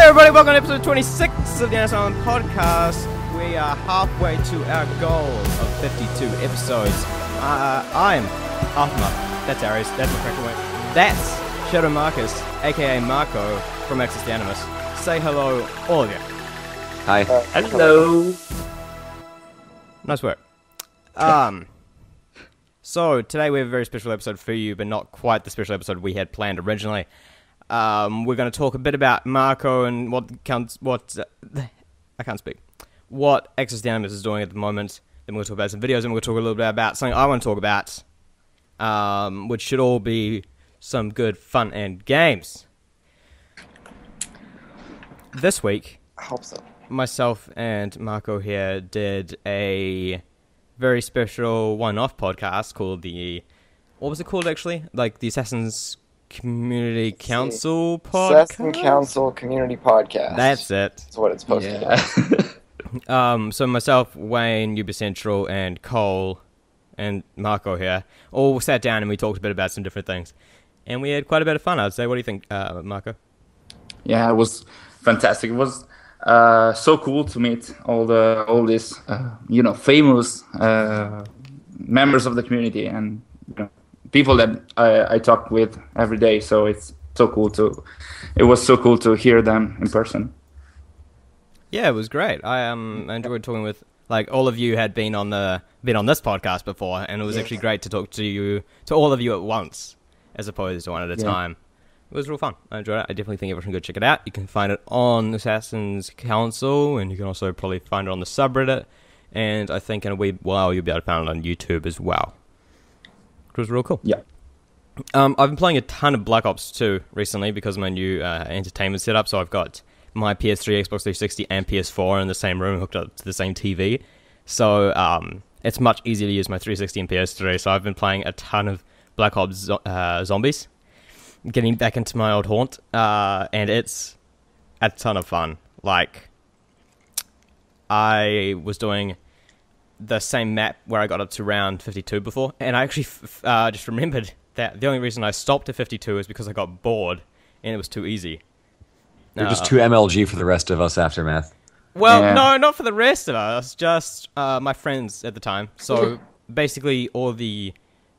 everybody, welcome to episode 26 of the Anouncements podcast. We are halfway to our goal of 52 episodes. I'm Arthma, that's Aries, that's my cracker wing. That's Shadow Marcus, aka Marco, from Access the Animus. Say hello, all of you. Hi. Hello. Nice work. So today we have a very special episode for you, but not quite the special episode we had planned originally. We're going to talk a bit about Marco and what Access the Animus is doing at the moment. Then we'll talk about some videos, and we'll talk a little bit about something I want to talk about, which should all be some good fun and games. This week, I hope so. myself and Marco here did a very special one-off podcast called what was it called actually? Like the Assassin's Community Council podcast? Assassin Council Community Podcast. That's it. That's what it's supposed to be. So myself, Wayne, Uber Central, and Cole, and Marco here, all sat down and we talked a bit about some different things. And we had quite a bit of fun, I'd say. What do you think, Marco? Yeah, it was fantastic. It was so cool to meet all these famous members of the community and people that I talk with every day. So it was so cool to hear them in person. Yeah, it was great. I enjoyed talking with all of you had been on this podcast before, and it was actually great to talk to all of you at once as opposed to one at a time. It was real fun. I enjoyed it. I definitely think everyone should go check it out. You can find it on Assassin's Council, and you can also probably find it on the subreddit. And I think in a wee while you'll be able to find it on YouTube as well. It was real cool. Yeah. I've been playing a ton of Black Ops 2 recently because of my new entertainment setup. So I've got my PS3, Xbox 360, and PS4 in the same room hooked up to the same TV. So it's much easier to use my 360 and PS3. So I've been playing a ton of Black Ops Zombies. Getting back into my old haunt, and it's a ton of fun. I was doing the same map where I got up to round 52 before, and I actually just remembered that the only reason I stopped at 52 is because I got bored, and it was too easy. You're just too MLG for the rest of us, Aftermath. Well, no, not for the rest of us, just my friends at the time. So basically all the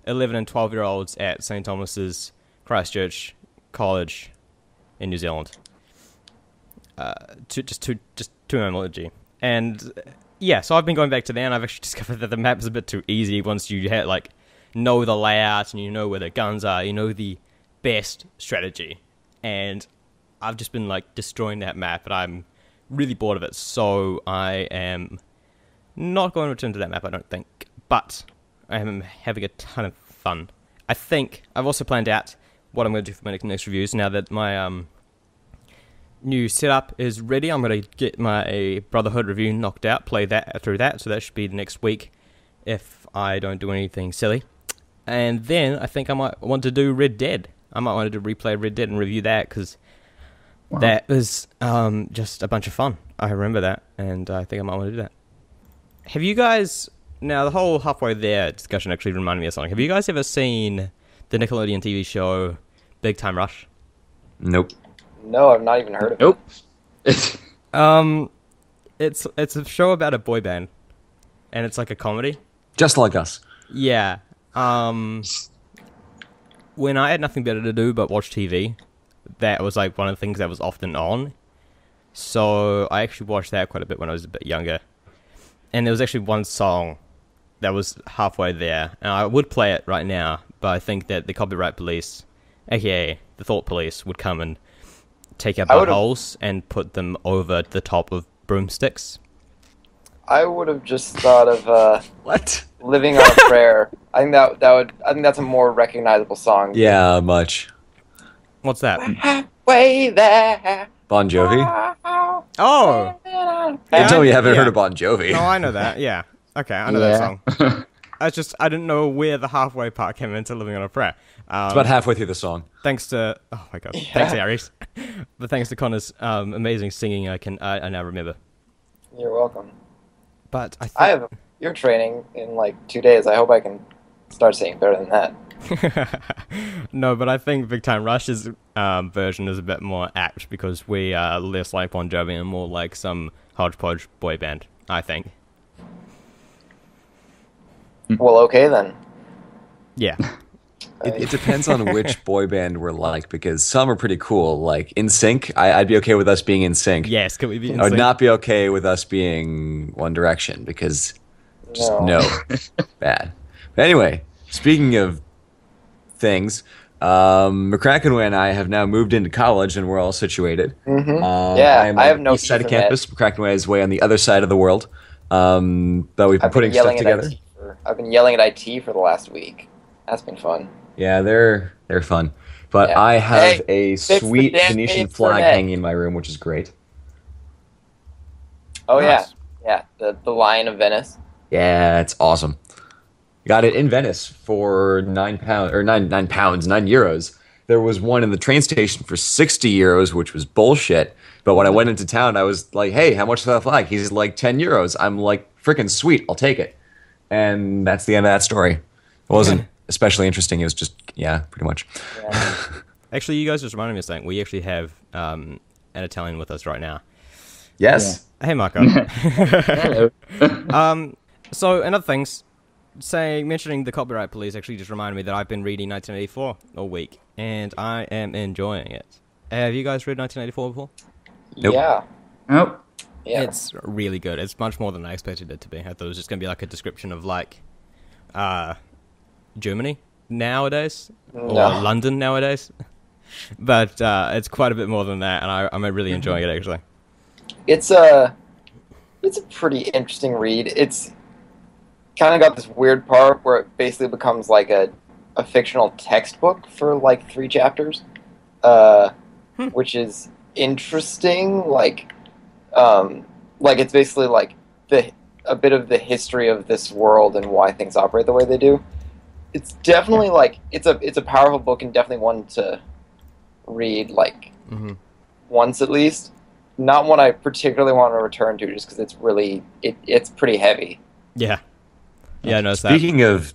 11 and 12-year-olds at St. Thomas's Christchurch College in New Zealand. Just too MLG. And yeah, so I've been going back to there, and I've actually discovered that the map is a bit too easy once you know the layout and you know where the guns are, you know the best strategy. And I've just been destroying that map, and I'm really bored of it. So I am not going to return to that map, I don't think. But I am having a ton of fun. I think I've also planned out what I'm going to do for my next reviews. Now that my new setup is ready, I'm going to get my Brotherhood review knocked out, play that through that, so that should be the next week if I don't do anything silly. And then I think I might want to do Red Dead. I might want to replay Red Dead and review that, because that was just a bunch of fun. I remember that, and I think I might want to do that. Have you guys... Now, the whole halfway there discussion actually reminded me of something. Have you guys ever seen the Nickelodeon TV show Big Time Rush? Nope. No, I've not even heard of it. Nope. It's a show about a boy band, and it's like a comedy. Just like us. Yeah. When I had nothing better to do but watch TV, that was one of the things that was often on. So I actually watched that quite a bit when I was a bit younger. And there was actually one song that was halfway there, and I would play it right now, but I think that the copyright police, aka the thought police, would come and take our buttholes and put them over the top of broomsticks. I would have just thought of What? Living on a Prayer. I think I think that's a more recognizable song. Yeah, much. What's that? Halfway there. Bon Jovi? Oh! Don't tell me you haven't heard of Bon Jovi. No, I know that, yeah. Okay, I know that song. I didn't know where the halfway part came into Living on a Prayer. It's about halfway through the song. Thanks to... Oh my god. Thanks, Aries. But thanks to Connor's amazing singing, I now remember. You're welcome. But I have your training in 2 days. I hope I can start singing better than that. No, but I think Big Time Rush's version is a bit more apt because we are less like Bon Jovi and more like some hodgepodge boy band, I think. Well, okay then. Yeah. It depends on which boy band we're like, because some are pretty cool. Like NSYNC, I'd be okay with us being NSYNC. Yes, can we be in I would sync? not be okay with us being One Direction, because just no. Bad. But anyway, speaking of things, McCrackenway and I have now moved into college, and we're all situated. Mm-hmm. I am I on have the no east side of teeth in campus. McCrackenway is way on the other side of the world. But we've been putting stuff together. I've been yelling at IT for the last week. That's been fun. Yeah, they're fun. But Yeah. I have Hey, a fix the sweet damn Venetian internet. flag hanging in my room, which is great. Oh Nice. yeah, the Lion of Venice. Yeah, it's awesome. Got it in Venice for £9 or €9. There was one in the train station for €60, which was bullshit. But when I went into town, I was like, "Hey, how much is that flag?" He's like, €10. I'm like, "Freaking sweet, I'll take it." And that's the end of that story. It wasn't especially interesting. It was just, yeah, pretty much. Yeah. Actually, you guys just reminded me of something. We actually have an Italian with us right now. Yes. Hey, Marco. Hello. So, another things, mentioning the copyright police actually just reminded me that I've been reading 1984 all week, and I am enjoying it. Have you guys read 1984 before? Nope. Yeah. Nope. Yeah. It's really good. It's much more than I expected it to be. I thought it was just going to be like a description of like Germany nowadays or No. London nowadays. But it's quite a bit more than that, and I'm really enjoying it actually. It's a pretty interesting read. It's kind of got this weird part where it basically becomes like a fictional textbook for like 3 chapters, which is interesting. Like it's basically like a bit of the history of this world and why things operate the way they do. It's definitely like it's a powerful book and definitely one to read like once at least. Not one I particularly want to return to, just because it's really it's pretty heavy. Yeah. Yeah, I noticed that. Speaking of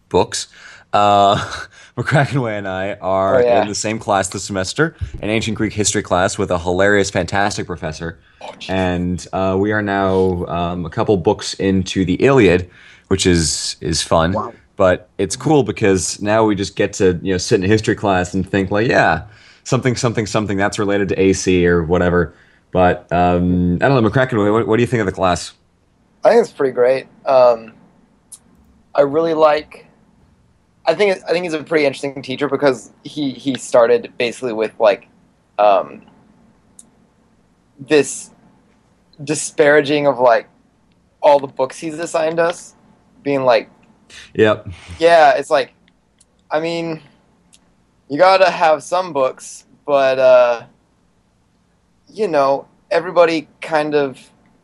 books, McCrackenway and I are in the same class this semester, an ancient Greek history class with a hilarious, fantastic professor. And we are now a couple books into the Iliad, which is fun. Wow. But it's cool because now we just get to sit in a history class and think like, yeah, something that's related to AC or whatever. But I don't know, McCrackenway, what do you think of the class? I think it's pretty great. I really like. I think he's a pretty interesting teacher because he started basically with like this disparaging of like all the books he's assigned us, being like, yep, yeah, it's like, I mean, you gotta have some books, but everybody kind of,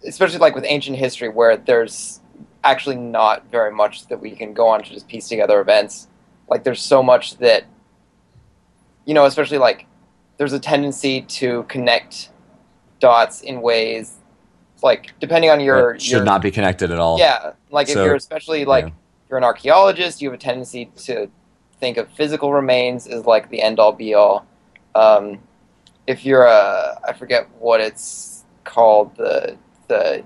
especially like with ancient history where there's actually not very much that we can go on to just piece together events. Like there's so much that, especially like there's a tendency to connect dots in ways like depending on your should not be connected at all. Yeah, like if you're especially like you're an archaeologist, you have a tendency to think of physical remains as like the end all be all. If you're I forget what it's called, the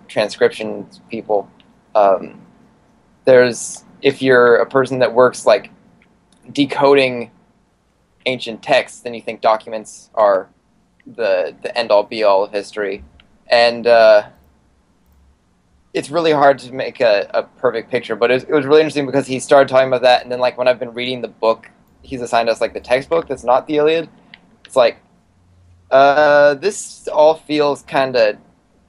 transcription people. If you're a person that works like decoding ancient texts, then you think documents are the end all be all of history, and it's really hard to make a perfect picture. But it was really interesting because he started talking about that, and then like when I've been reading the book, he's assigned us like the textbook that's not the Iliad. It's like this all feels kind of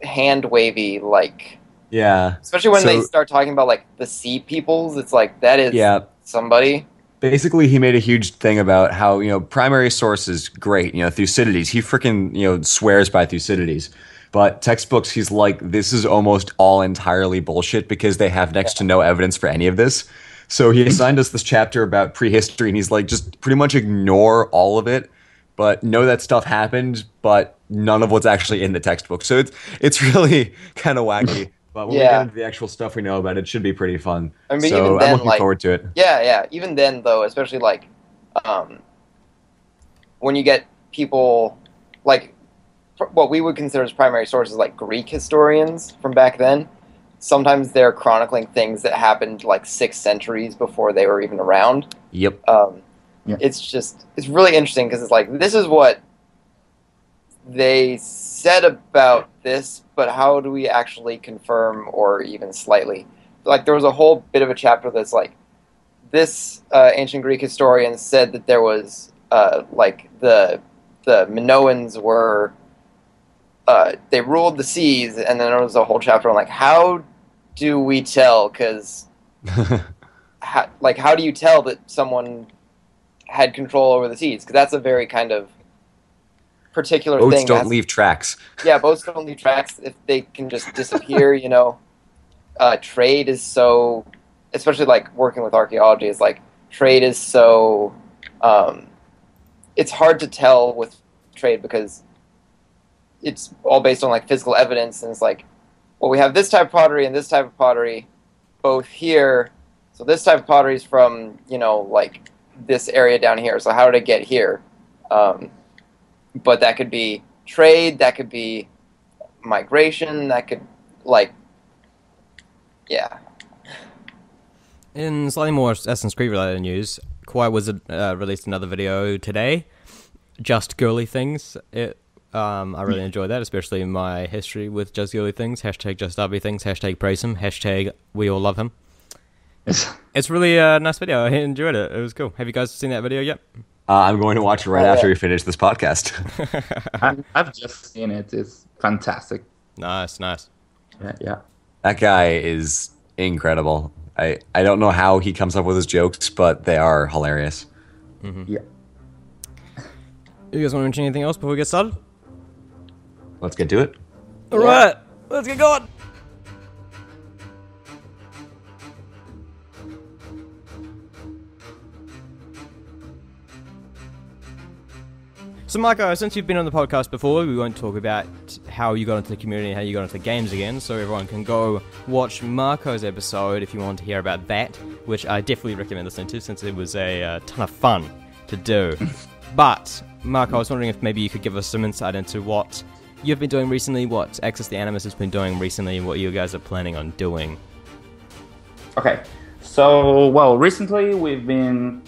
hand wavy, like. Yeah. Especially when they start talking about, like, the sea peoples. It's like, that is somebody. Basically, he made a huge thing about how, primary source is great, Thucydides. He freaking, swears by Thucydides. But textbooks, he's like, this is almost all entirely bullshit because they have next to no evidence for any of this. So he assigned us this chapter about prehistory, and he's like, just pretty much ignore all of it, but know that stuff happened, but none of what's actually in the textbook. So it's really kind of wacky. But when we get into the actual stuff we know about, it should be pretty fun. I mean, so even then, I'm looking forward to it. Yeah. Even then, though, especially like when you get people like what we would consider as primary sources, like Greek historians from back then. Sometimes they're chronicling things that happened like 6 centuries before they were even around. Yep. It's really interesting because it's like, this is what they said about this, but how do we actually confirm or even slightly? Like, there was a whole bit of a chapter that's like, this ancient Greek historian said that there was like the Minoans were they ruled the seas, and then there was a whole chapter on like, how do we tell? Because how do you tell that someone had control over the seas? Because that's a very kind of particular thing. Boats don't leave tracks. Yeah, boats don't leave tracks if they can just disappear. Trade is so, especially like working with archaeology, is like trade is so. It's hard to tell with trade because it's all based on like physical evidence, and it's like, well, we have this type of pottery and this type of pottery both here, so this type of pottery is from like this area down here, so how did it get here? But that could be trade, that could be migration, that could In slightly more Assassin's Creed related news, Quiet Wizard released another video today, just girly things. I really enjoyed that, especially in my history with just girly things. Hashtag just ugly things. Hashtag praise him. Hashtag we all love him. It's really a nice video. I enjoyed it. It was cool. Have you guys seen that video yet? I'm going to watch it right after we finish this podcast. I've just seen it. It's fantastic. Nice. Yeah. That guy is incredible. I don't know how he comes up with his jokes, but they are hilarious. Mm-hmm. Yeah. You guys want to mention anything else before we get started? Let's get to it. All right, let's get going. So, Marco, since you've been on the podcast before, we won't talk about how you got into the community and how you got into the games again, so everyone can go watch Marco's episode if you want to hear about that, which I definitely recommend listening to since it was a ton of fun to do. But, Marco, I was wondering if maybe you could give us some insight into what you've been doing recently, what Access the Animus has been doing recently, and what you guys are planning on doing. Okay. So, well, recently we've been,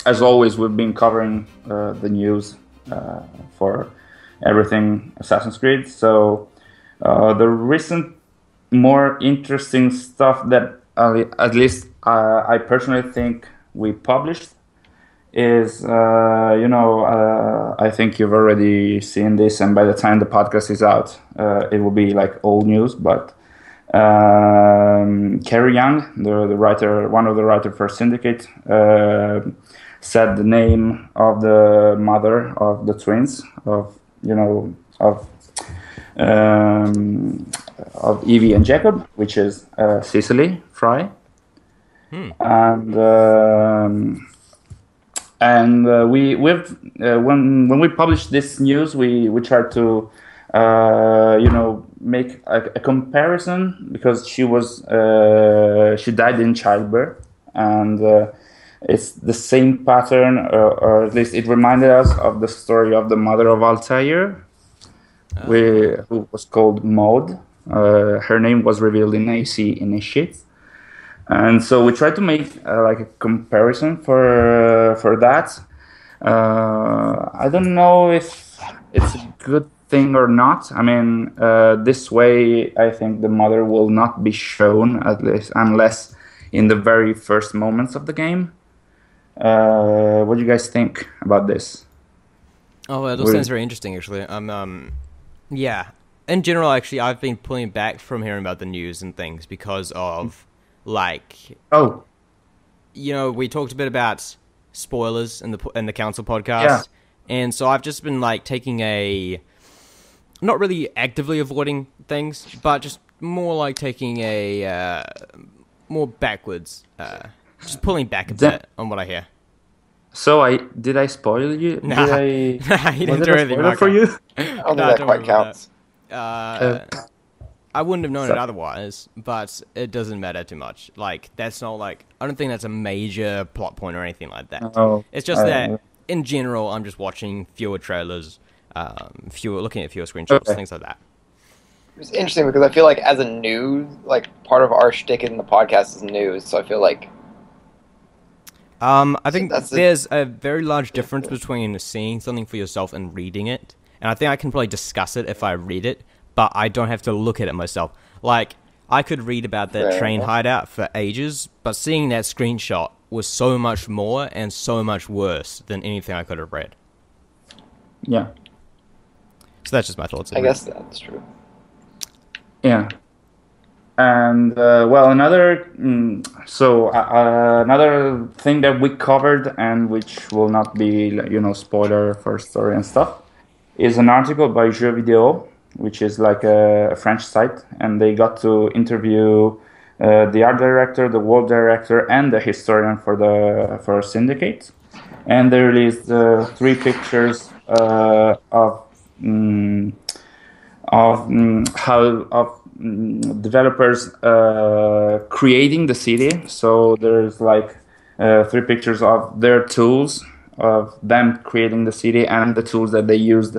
as always, we've been covering the news for everything Assassin's Creed. So, the recent, more interesting stuff that at least I personally think we published is, I think you've already seen this, and by the time the podcast is out, it will be like old news, but Kerry Young, the writer, one of the writers for Syndicate, said the name of the mother of the twins of Evie and Jacob, which is Cicely Fry, and we've when we published this news, we tried to make a comparison, because she died in childbirth, and it's the same pattern, or at least it reminded us of the story of the mother of Altair, who was called Maud. Her name was revealed in AC Initiates. And so we tried to make a comparison for that. I don't know if it's a good thing or not. I mean, this way, I think the mother will not be shown, at least, unless in the very first moments of the game. What do you guys think about this? Oh, it all sounds very interesting, actually. Yeah. In general, actually, I've been pulling back from hearing about the news and things because of, we talked a bit about spoilers in the council podcast, and so I've just been taking a, not really actively avoiding things, but just more taking a more backwards, just pulling back a bit on what I hear. So did I spoil you? Nah, you didn't do anything for you. I don't think that quite counts. I wouldn't have known it otherwise, but it doesn't matter too much. Like, that's not like... I don't think that's a major plot point or anything like that. Oh, it's just that, in general, I'm just watching fewer trailers, looking at fewer screenshots, things like that. It's interesting because I feel like as a news, like, part of our shtick in the podcast is news, so I feel like... I think there's a very large difference between seeing something for yourself and reading it. And I think I can probably discuss it if I read it, but I don't have to look at it myself. Like, I could read about that train hideout for ages, but seeing that screenshot was so much more and so much worse than anything I could have read. Yeah. So that's just my thoughts. I guess that's true. Yeah. And, well, another thing that we covered, and which will not be, spoiler for story and stuff, is an article by Jeux Vidéo, which is like a French site, and they got to interview the art director, the world director, and the historian for Syndicate. And they released 3 pictures of developers creating the city. So there's like 3 pictures of their tools, of them creating the city, and the tools that they used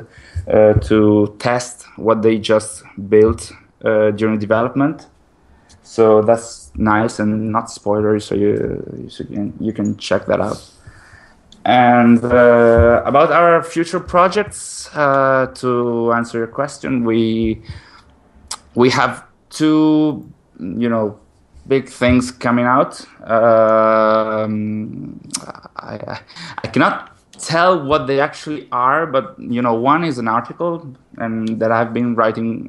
to test what they just built during development. So that's nice and not spoilery, so you can check that out. And about our future projects, to answer your question, we have 2, big things coming out. I cannot tell what they actually are, but one is an article, and that I've been writing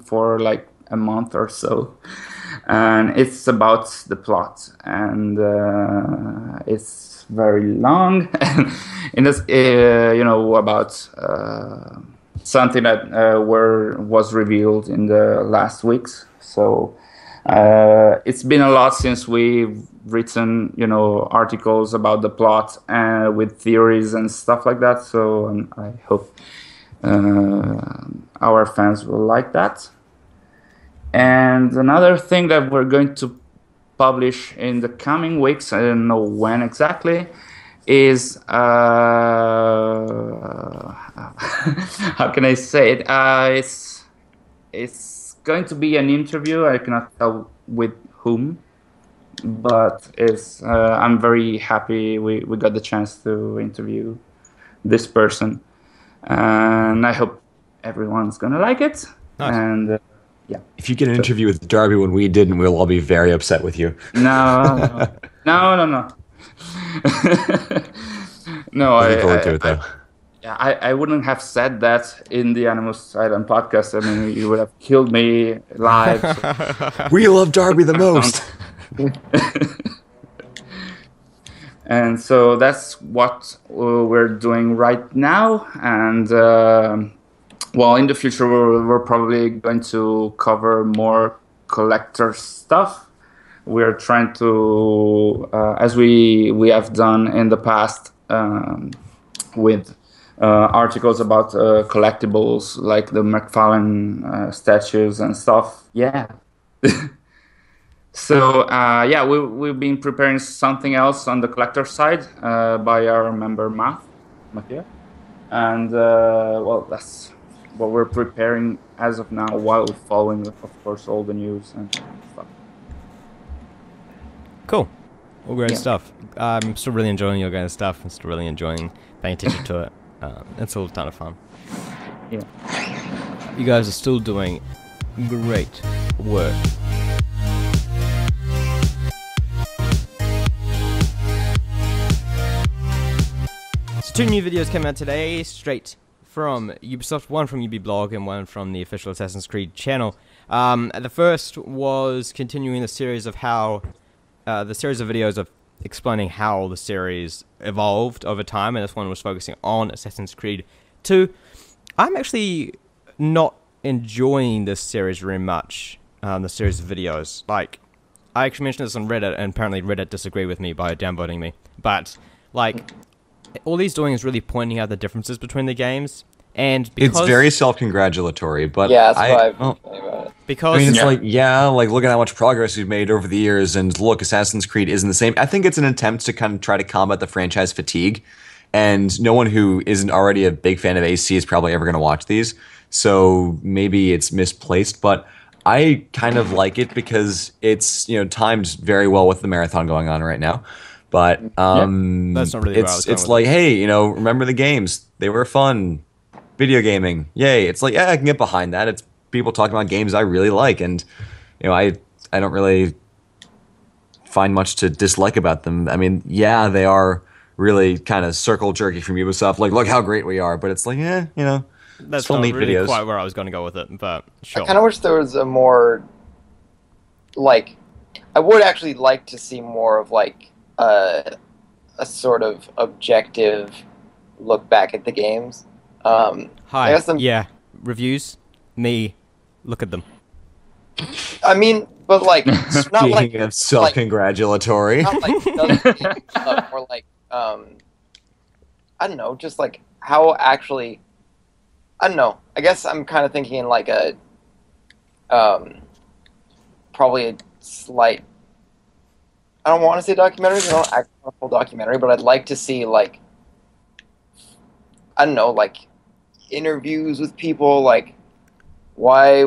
for like a month or so, and it's about the plot, and it's very long, and it's about something that was revealed in the last weeks. So it's been a lot since we've written articles about the plot with theories and stuff like that. So I hope our fans will like that. And another thing that we're going to publish in the coming weeks, I don't know when exactly, is how can I say it? It's going to be an interview. I cannot tell with whom, but it's I'm very happy we got the chance to interview this person, and I hope everyone's gonna like it. Nice. And yeah, if you get an interview with Darby when we didn't, we'll all be very upset with you. No. No, Looking forward to it, though. I wouldn't have said that in the Animus Island podcast. I mean, you would have killed me live. So. We love Darby the most. And so that's what we're doing right now. And, well, in the future, we're probably going to cover more collector stuff. We're trying to, as we have done in the past with articles about collectibles like the McFarlane statues and stuff. Yeah. So, yeah, we've been preparing something else on the collector side by our member Mathieu. And, well, that's what we're preparing as of now, while following, of course, all the news and stuff. Cool. All great stuff. I'm still really enjoying your guys' stuff. I'm still really enjoying paying attention to it. It's all a ton of fun. Yeah. You guys are still doing great work. So 2 new videos came out today, straight from Ubisoft, one from UbiBlog and one from the official Assassin's Creed channel. The first was continuing the series of videos of explaining how the series evolved over time, and this one was focusing on Assassin's Creed 2. I'm actually not enjoying this series very much, the series of videos. Like, I actually mentioned this on Reddit, and apparently Reddit disagreed with me by downvoting me. But, like, all he's doing is really pointing out the differences between the games, And because It's very self-congratulatory, but Yeah, that's what I've well, been saying about it. because I mean, it's Yeah. like look at how much progress we've made over the years, and look, Assassin's Creed isn't the same. I think it's an attempt to kind of try to combat the franchise fatigue, and no one who isn't already a big fan of AC is probably ever going to watch these, so maybe it's misplaced, but I kind of like it because it's, timed very well with the marathon going on right now. But That's not really where I was going it's with like, hey, remember the games? They were fun. Video gaming, yay! It's like, yeah, I can get behind that. It's people talking about games I really like, and I don't really find much to dislike about them. I mean, yeah, they are really kind of circle jerky from Ubisoft, like look how great we are, but it's like, that's still not neat really videos. quite where I was going to go with it. But sure. I kind of wish there was a more, like, I would actually like to see more of like a sort of objective look back at the games. I Hi. guess Yeah. Reviews. Me. Look at them. I mean, but like, not like Speaking of self-congratulatory, not like doesn't stuff, or like I don't know, just like how actually, I don't know. I guess I'm kind of thinking in like a probably a slight. I don't want to say documentary. I don't act on a full documentary, but I'd like to see like, I don't know, like interviews with people, like why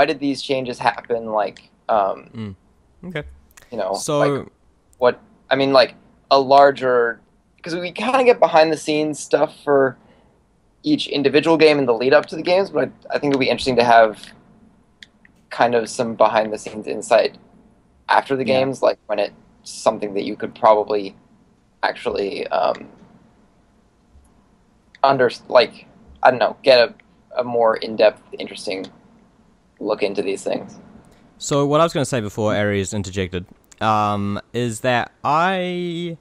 did these changes happen, like Okay. so So what I mean, like a larger, because we kind of get behind the scenes stuff for each individual game in the lead up to the games, but I think it would be interesting to have kind of some behind the scenes insight after the games, like when it's something that you could probably actually I don't know, get a more in-depth, interesting look into these things. So what I was going to say before Aries interjected is that I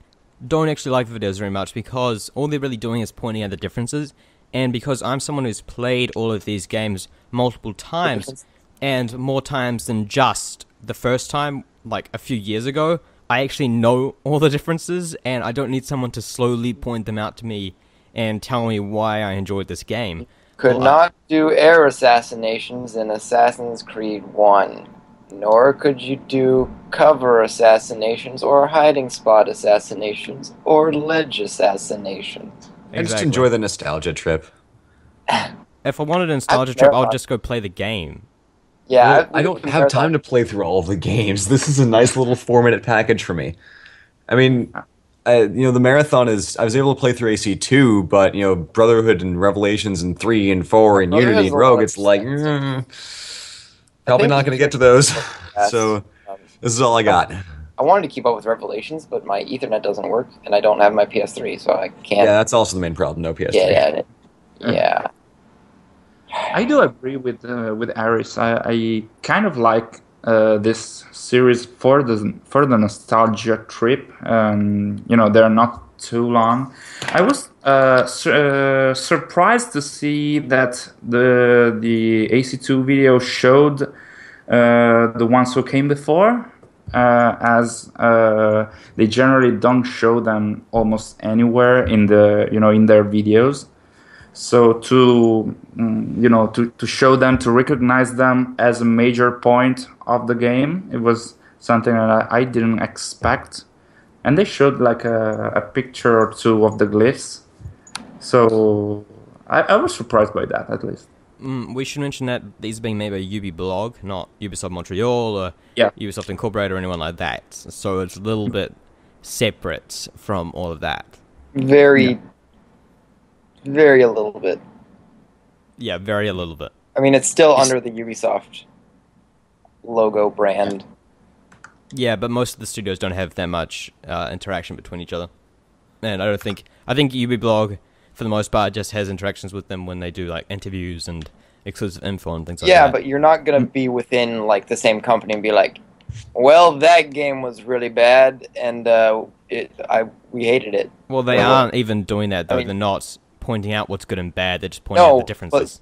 don't actually like the videos very much because all they're really doing is pointing out the differences, and because I'm someone who's played all of these games multiple times, and more times than just the first time, like a few years ago, I actually know all the differences, and I don't need someone to slowly point them out to me and tell me why I enjoyed this game. Could not do air assassinations in Assassin's Creed 1, nor could you do cover assassinations or hiding spot assassinations or ledge assassinations. I just enjoy the nostalgia trip. If I wanted a nostalgia trip, I would just go play the game. Yeah, Well, I don't have time to play through all of the games. This is a nice little 4-minute package for me. I mean, the marathon is. I was able to play through AC2, but Brotherhood and Revelations and 3 and 4 and Unity and Rogue. It's like probably not going to get to those. So this is all I got. I wanted to keep up with Revelations, but my Ethernet doesn't work, and I don't have my PS3, so I can't. Yeah, that's also the main problem. No PS3. Yeah. I do agree with Aris. I kind of like this series for the nostalgia trip. They're not too long. I was surprised to see that the AC2 video showed the ones who came before, as they generally don't show them almost anywhere in their videos. So to show them, to recognize them as a major point of the game, it was something that I didn't expect. And they showed like a picture or two of the glyphs. So I was surprised by that, at least. We should mention that these are being made by Ubiblog, not Ubisoft Montreal or Ubisoft Incorporated or anyone like that. So it's a little bit separate from all of that. Very a little bit. Yeah, very a little bit. I mean, it's still under the Ubisoft logo brand. Yeah, but most of the studios don't have that much interaction between each other. And I think Ubiblog, for the most part, just has interactions with them when they do like interviews and exclusive info and things like that. Yeah, but you're not going to be within like the same company and be like, well, that game was really bad, and we hated it. Well, they aren't even doing that, though. They're not pointing out what's good and bad. They're just pointing out the differences.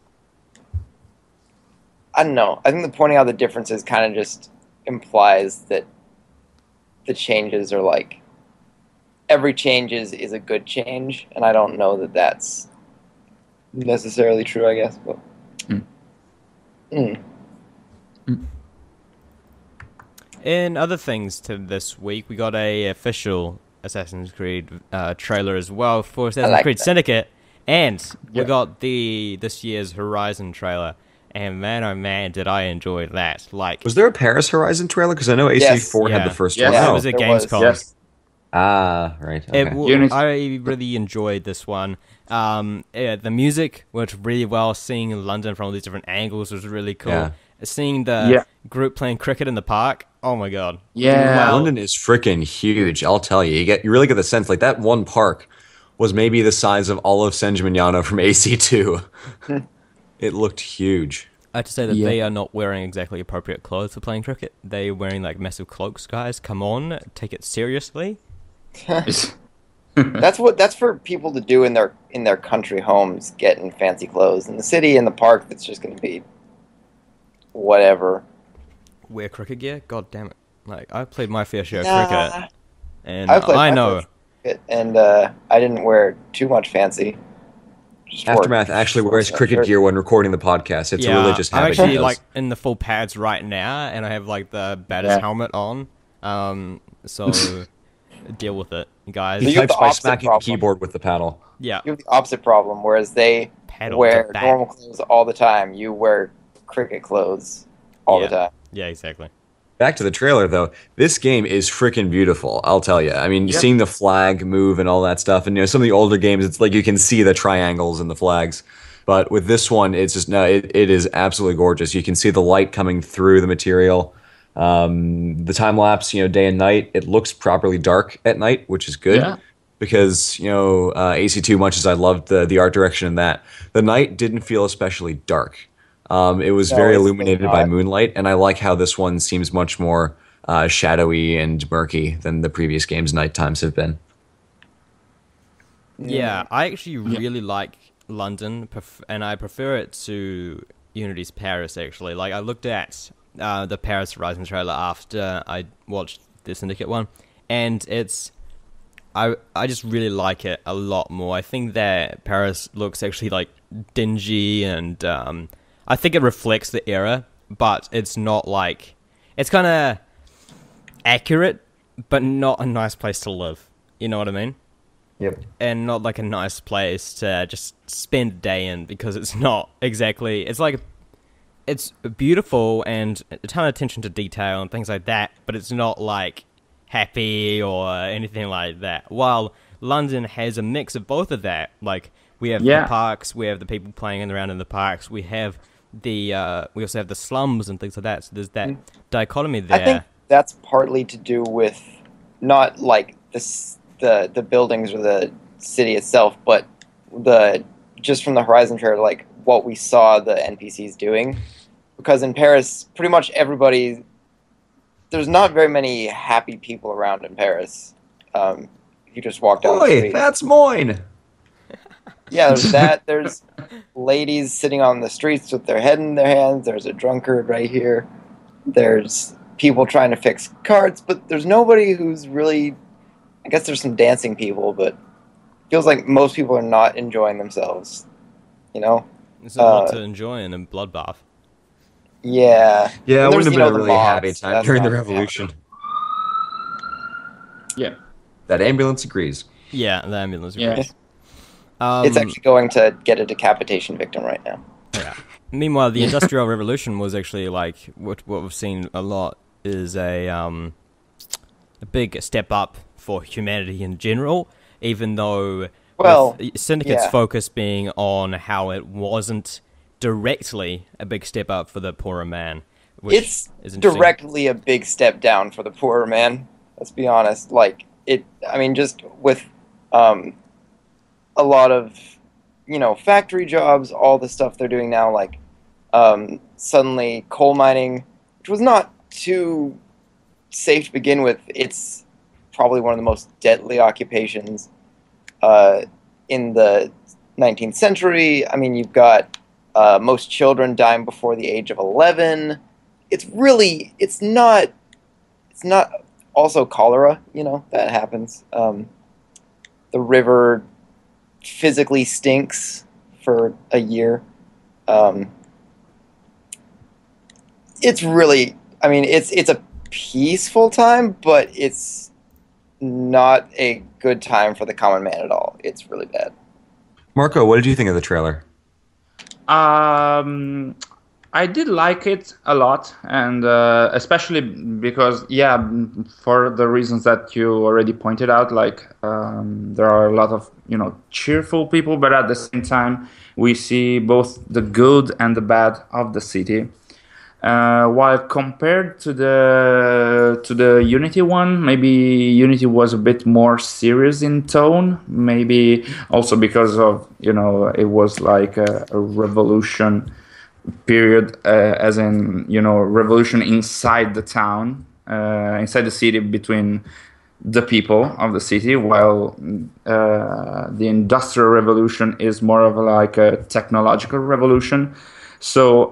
I don't know. I think the pointing out the differences kind of just implies that the changes are like every change is a good change, and I don't know that that's necessarily true, I guess. But In other things to this week, we got a official Assassin's Creed trailer as well for Assassin's Creed Syndicate, and we got this year's Horizon trailer. And man, oh man, did I enjoy that! Like, was there a Paris Horizon trailer? Because I know AC4 had the first one. Yeah, it was at Gamescom. Yes. Ah, right. Okay. I really enjoyed this one. The music worked really well. Seeing London from all these different angles was really cool. Yeah. Seeing the group playing cricket in the park. Oh my god. Yeah. Wow. London is freaking huge. I'll tell you. You really get the sense like that one park was maybe the size of all of San Gimignano from AC2. It looked huge. I have to say that they are not wearing exactly appropriate clothes for playing cricket. They're wearing like massive cloaks, guys. Come on, take it seriously. That's for people to do in their country homes, getting fancy clothes. In the city, in the park, it's just going to be whatever. Wear cricket gear? God damn it! Like I played my fair share of cricket, and I know. And I didn't wear too much fancy. Aftermath actually wears cricket gear when recording the podcast. It's a religious habit. I'm actually like in the full pads right now, and I have like the batter's helmet on. So deal with it, guys. He types by smacking the keyboard with the paddle. Yeah, you have the opposite problem. Whereas they wear normal clothes all the time, you wear cricket clothes all the time. Yeah, exactly. Back to the trailer, though. This game is freaking beautiful, I'll tell you. I mean, seeing the flag move and all that stuff, and some of the older games, it's like you can see the triangles and the flags. But with this one, it's just it is absolutely gorgeous. You can see the light coming through the material. The time lapse, day and night, it looks properly dark at night, which is good. Yeah. Because AC2, much as I loved the art direction in that, the night didn't feel especially dark. It was very illuminated by moonlight, and I like how this one seems much more shadowy and murky than the previous games' night times have been. Yeah, I actually really like London, and I prefer it to Unity's Paris, actually. Like, I looked at the Paris Horizon trailer after I watched the Syndicate one, and I just really like it a lot more. I think that Paris looks actually, like, dingy and... I think it reflects the era, but it's not like... It's kind of accurate, but not a nice place to live. You know what I mean? Yep. And not like a nice place to just spend a day in, because it's not exactly... It's like... It's beautiful and a ton of attention to detail and things like that, but it's not like happy or anything like that. While London has a mix of both of that. Like, we have the parks, we have the people playing around in the parks, we have... we also have the slums and things like that. So there's that dichotomy there. I think that's partly to do with not like the buildings or the city itself, but just from the Horizon trailer, like what we saw the NPCs doing. Because in Paris, pretty much everybody, there's not very many happy people around in Paris. You just walk down the street. That's mine. Yeah, there's that. There's ladies sitting on the streets with their head in their hands. There's a drunkard right here. There's people trying to fix carts, but there's nobody who's really... I guess there's some dancing people, but it feels like most people are not enjoying themselves. There's a lot to enjoy in a bloodbath. Yeah. Yeah, it would have been a really happy time during the revolution. Yeah. That ambulance agrees. Yeah, the ambulance agrees. It's actually going to get a decapitation victim right now. Yeah. Meanwhile, the Industrial Revolution was actually like what we've seen a lot is a big step up for humanity in general. Even though Syndicate's focus being on how it wasn't directly a big step up for the poorer man. It's directly a big step down for the poorer man. Let's be honest. Like just with a lot of, factory jobs, all the stuff they're doing now, like suddenly coal mining, which was not too safe to begin with. It's probably one of the most deadly occupations in the 19th century. I mean, you've got most children dying before the age of 11. It's not also cholera, that happens. the river physically stinks for a year. It's really, I mean, it's a peaceful time, but it's not a good time for the common man at all. It's really bad. Marco, what did you think of the trailer? I did like it a lot, and especially because, for the reasons that you already pointed out, like there are a lot of cheerful people, but at the same time we see both the good and the bad of the city. While compared to the Unity one, maybe Unity was a bit more serious in tone. Maybe also because of it was like a revolution period, as in revolution inside the town, inside the city, between the people of the city, while the Industrial Revolution is more of like a technological revolution. So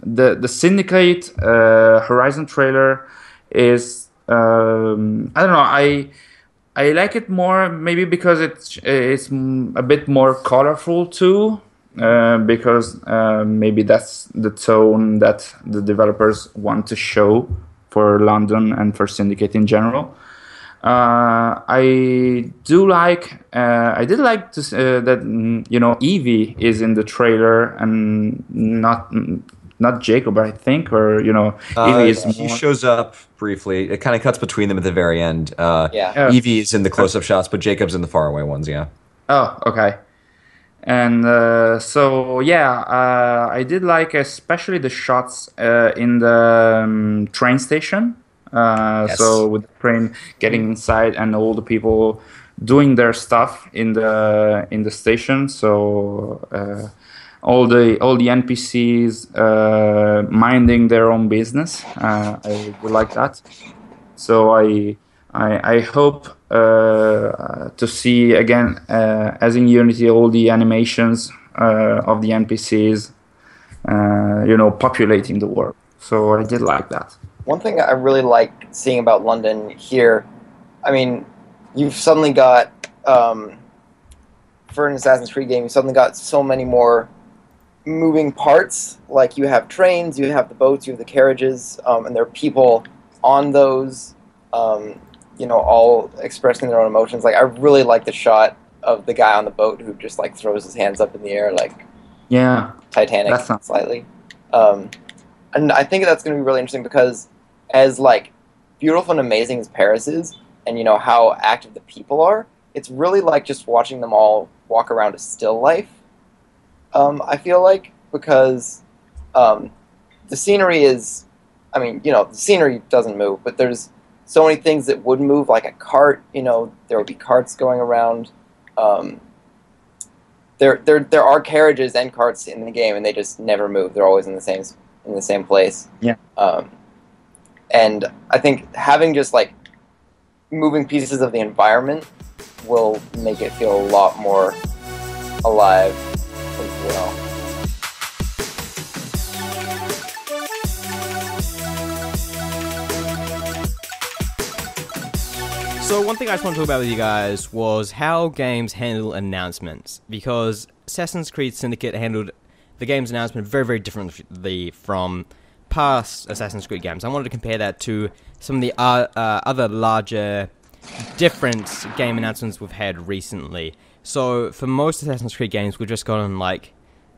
the Syndicate Horizon trailer is I don't know, I like it more maybe because it's a bit more colorful too, because maybe that's the tone that the developers want to show for London and for Syndicate in general. I did like to that Evie is in the trailer and not Jacob, I think, or Evie is he shows up briefly. It kind of cuts between them at the very end. Yeah. Evie is in the close-up shots, but Jacob's in the faraway ones. Yeah. Oh, okay. And I did like especially the shots in the train station. Yes. So with the train getting inside and all the people doing their stuff in the station. So all the NPCs minding their own business. I would like that. So I hope to see again, as in Unity, all the animations of the NPCs, populating the world. So I did like that. One thing I really like seeing about London here, I mean, you've suddenly got, for an Assassin's Creed game, you've suddenly got so many more moving parts. Like, you have trains, you have the boats, you have the carriages, and there are people on those, all expressing their own emotions. Like, I really like the shot of the guy on the boat who just, like, throws his hands up in the air, like, Titanic, slightly. And I think that's going to be really interesting because as, like, beautiful and amazing as Paris is, and, how active the people are, it's really like just watching them all walk around a still life, I feel like, because the scenery is, the scenery doesn't move, but there's so many things that would move, like a cart, there would be carts going around. There are carriages and carts in the game, and they just never move. They're always in the same place. Yeah. And I think having just like moving pieces of the environment will make it feel a lot more alive as well. So one thing I just want to talk about with you guys was how games handle announcements, because Assassin's Creed Syndicate handled the game's announcement very, very differently from past Assassin's Creed games. I wanted to compare that to some of the other larger, different game announcements we've had recently. So for most Assassin's Creed games, we've just gotten like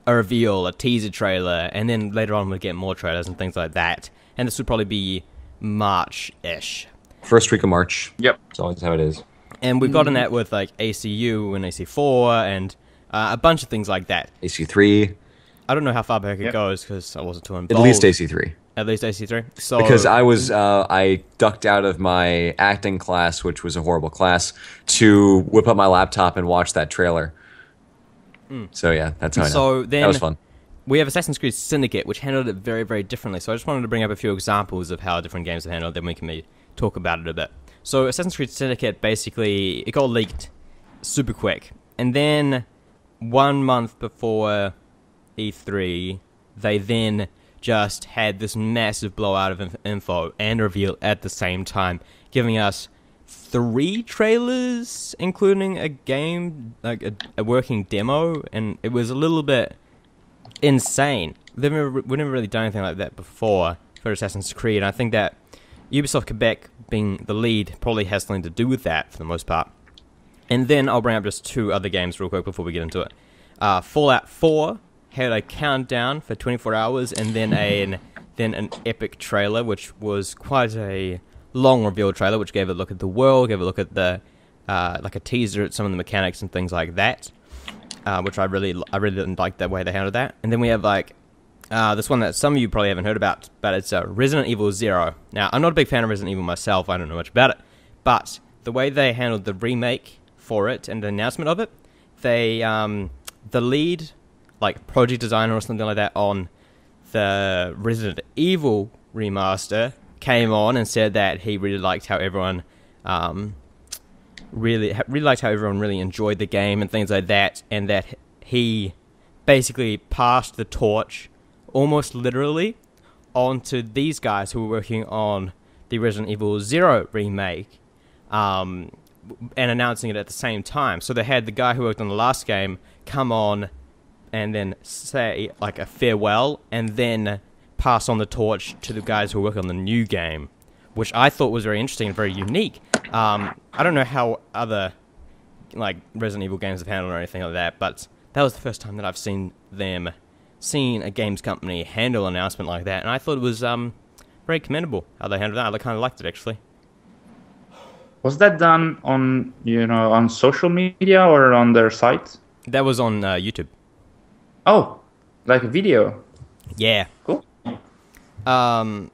a reveal, a teaser trailer, and then later on we'll get more trailers and things like that. And this would probably be March-ish. First week of March. Yep. That's always how it is. And we've gotten that with like ACU and AC4 and a bunch of things like that. AC3. I don't know how far back it goes because I wasn't too involved. At least AC3. At least AC3. So because I ducked out of my acting class, which was a horrible class, to whip up my laptop and watch that trailer. So yeah, that's how I know. So then that was fun. We have Assassin's Creed Syndicate, which handled it very, very differently. So I just wanted to bring up a few examples of how different games have handled it, then we can talk about it a bit. So Assassin's Creed Syndicate, basically, it got leaked super quick. And then 1 month before E3, they then just had this massive blowout of info and reveal at the same time, giving us 3 trailers, including a game, like a working demo, and it was a little bit insane. We never really done anything like that before for Assassin's Creed, and I think that Ubisoft Quebec being the lead probably has something to do with that for the most part. And then I'll bring up just 2 other games real quick before we get into it. Fallout 4 had a countdown for 24 hours, and then an epic trailer, which was quite a long reveal trailer, which gave a look at the world, gave a look at the like a teaser at some of the mechanics and things like that, which I really didn't like the way they handled that. And then we have like this one that some of you probably haven't heard about, but it's Resident Evil 0. Now, I'm not a big fan of Resident Evil myself, I don't know much about it, but the way they handled the remake for it and the announcement of it, they the lead like project designer or something like that on the Resident Evil remaster came on and said that he really liked how everyone really enjoyed the game and things like that, and that he basically passed the torch almost literally onto these guys who were working on the Resident Evil 0 remake and announcing it at the same time. So they had the guy who worked on the last game come on and then say like a farewell and then pass on the torch to the guys who work on the new game, which I thought was very interesting and very unique. I don't know how other like Resident Evil games have handled or anything like that, but that was the first time that I've seen a games company handle an announcement like that, and I thought it was very commendable how they handled that. I kind of liked it, actually. Was that done on on social media or on their site? That was on YouTube. Oh, like a video. Yeah. Cool.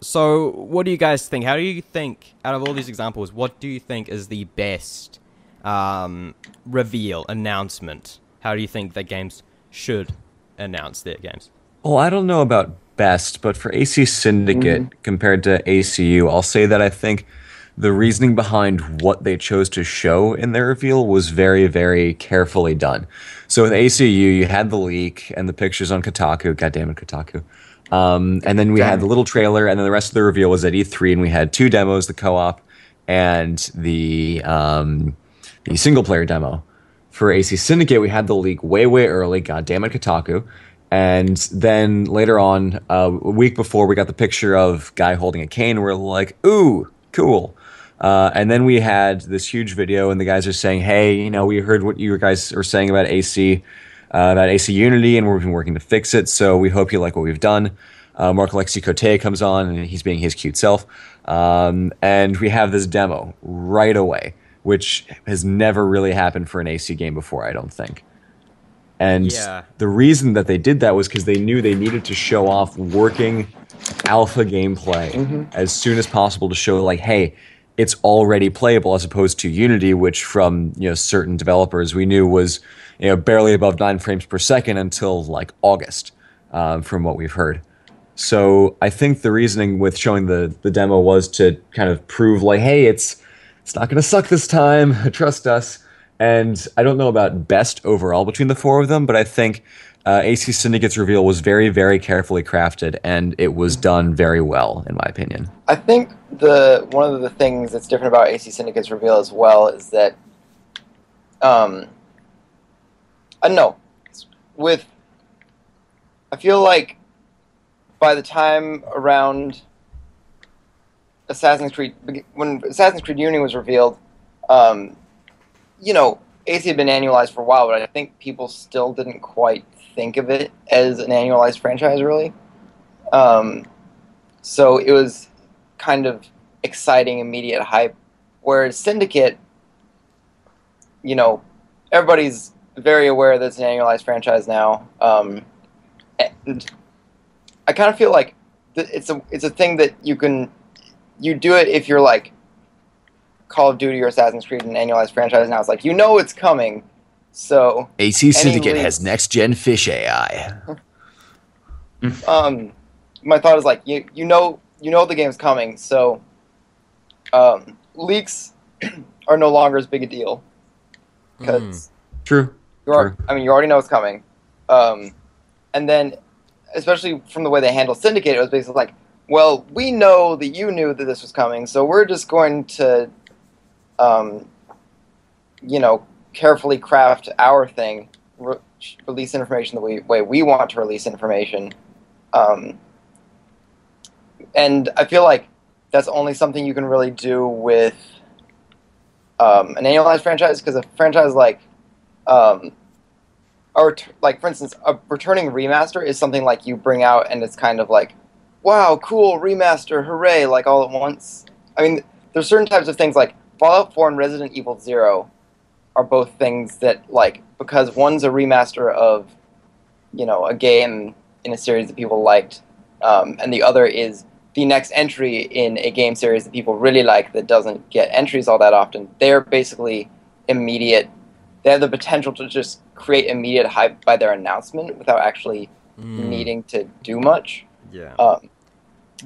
So what do you guys think? How do you think, out of all these examples, what do you think is the best reveal announcement? How do you think that games should announce their games? Well, I don't know about best, but for AC Syndicate compared to ACU, I'll say that I think the reasoning behind what they chose to show in their reveal was very, very carefully done. So with ACU, you had the leak and the pictures on Kotaku. Goddammit, Kotaku. And then we had the little trailer, and then the rest of the reveal was at E3, and we had 2 demos, the co-op and the single-player demo. For AC Syndicate, we had the leak way, way early. Goddammit, Kotaku. And then later on, a week before, we got the picture of guy holding a cane, and we're like, ooh, cool. And then we had this huge video, and the guys are saying, hey, we heard what you guys are saying about AC Unity, and we've been working to fix it, so we hope you like what we've done. Mark Alexi Cote comes on, and he's being his cute self. And we have this demo right away, which has never really happened for an AC game before, I don't think. And the reason that they did that was because they knew they needed to show off working alpha gameplay as soon as possible to show, like, hey, it's already playable, as opposed to Unity, which from certain developers we knew was barely above 9 frames per second until like August, from what we've heard. So I think the reasoning with showing the demo was to kind of prove, like, hey, it's not going to suck this time, trust us. And I don't know about best overall between the 4 of them, but I think AC Syndicate's reveal was very, very carefully crafted, and it was done very well, in my opinion. I think one of the things that's different about AC Syndicate's reveal as well is that, I don't know, I feel like by the time around Assassin's Creed, when Assassin's Creed Unity was revealed, AC had been annualized for a while, but I think people still didn't quite think of it as an annualized franchise, really. So it was kind of exciting, immediate hype. Whereas Syndicate, everybody's very aware that it's an annualized franchise now. And I kind of feel like it's a thing that you do it if you're like Call of Duty or Assassin's Creed, an annualized franchise now. It's like, it's coming. So AC Syndicate has next-gen fish AI. My thought is like, you know the game's coming, so leaks are no longer as big a deal because True. you already know it's coming. And then, especially from the way they handle Syndicate, it was basically like, well, we know that you knew that this was coming, so we're just going to um, carefully craft our thing, release information the way we want to release information. And I feel like that's only something you can really do with an annualized franchise, because a franchise like, or like for instance, a returning remaster is something like you bring out and it's kind of like, wow, cool, remaster, hooray, like all at once. I mean, there's certain types of things like Fallout 4 and Resident Evil 0 are both things that, like, because one's a remaster of, a game in a series that people liked, and the other is the next entry in a game series that people really like that doesn't get entries all that often. They're basically immediate. They have the potential to just create immediate hype by their announcement without actually needing to do much. Yeah.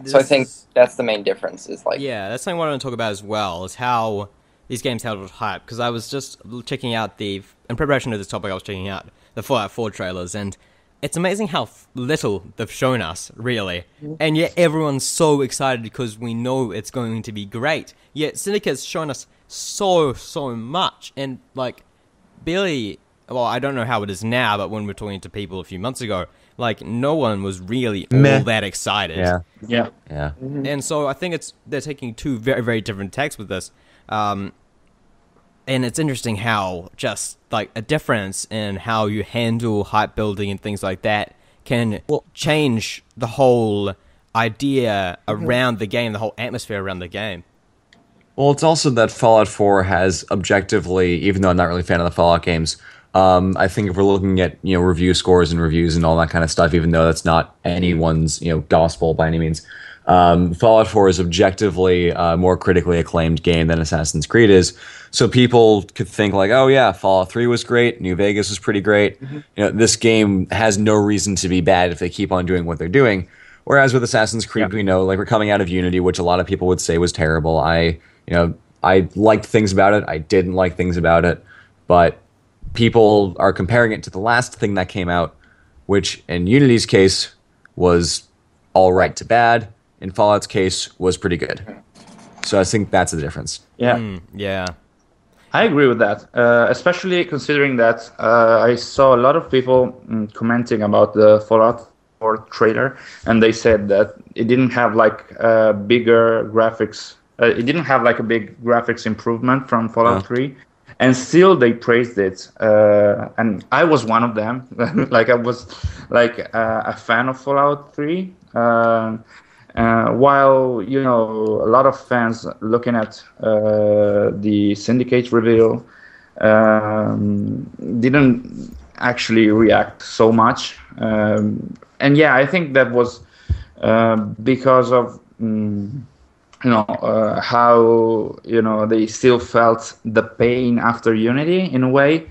So I think that's the main difference. Is like, yeah, that's something I want to talk about as well, is how these games handled hype. Because I was just checking out in preparation of this topic, I was checking out the Fallout 4 trailers, and it's amazing how little they've shown us, really. And yet everyone's so excited because we know it's going to be great. Yet Syndicate's shown us so much. And, like, barely... Well, I don't know how it is now, but when we were talking to people a few months ago, like, no one was really all that excited. Yeah. And so I think they're taking two very, very different tacks with this. And it's interesting how just, like, a difference in how you handle hype building and things like that can change the whole idea around the game, the whole atmosphere around the game. Well, it's also that Fallout 4 has objectively, even though I'm not really a fan of the Fallout games, I think if we're looking at, review scores and reviews and all that kind of stuff, even though that's not anyone's, gospel by any means, Fallout 4 is objectively a more critically acclaimed game than Assassin's Creed is. So people could think like, oh yeah, Fallout 3 was great, New Vegas was pretty great. This game has no reason to be bad if they keep on doing what they're doing. Whereas with Assassin's Creed, we know, like, we're coming out of Unity, which a lot of people would say was terrible. I liked things about it. I didn't like things about it. But people are comparing it to the last thing that came out, which in Unity's case was all right to bad. In Fallout's case was pretty good. So I think that's the difference. Yeah. Yeah. I agree with that, especially considering that I saw a lot of people commenting about the Fallout 4 trailer, and they said that it didn't have like bigger graphics. It didn't have like a big graphics improvement from Fallout 3, and still they praised it. And I was one of them. Like, I was like a fan of Fallout 3. While, a lot of fans looking at the Syndicate reveal didn't actually react so much. And yeah, I think that was because of how they still felt the pain after Unity in a way.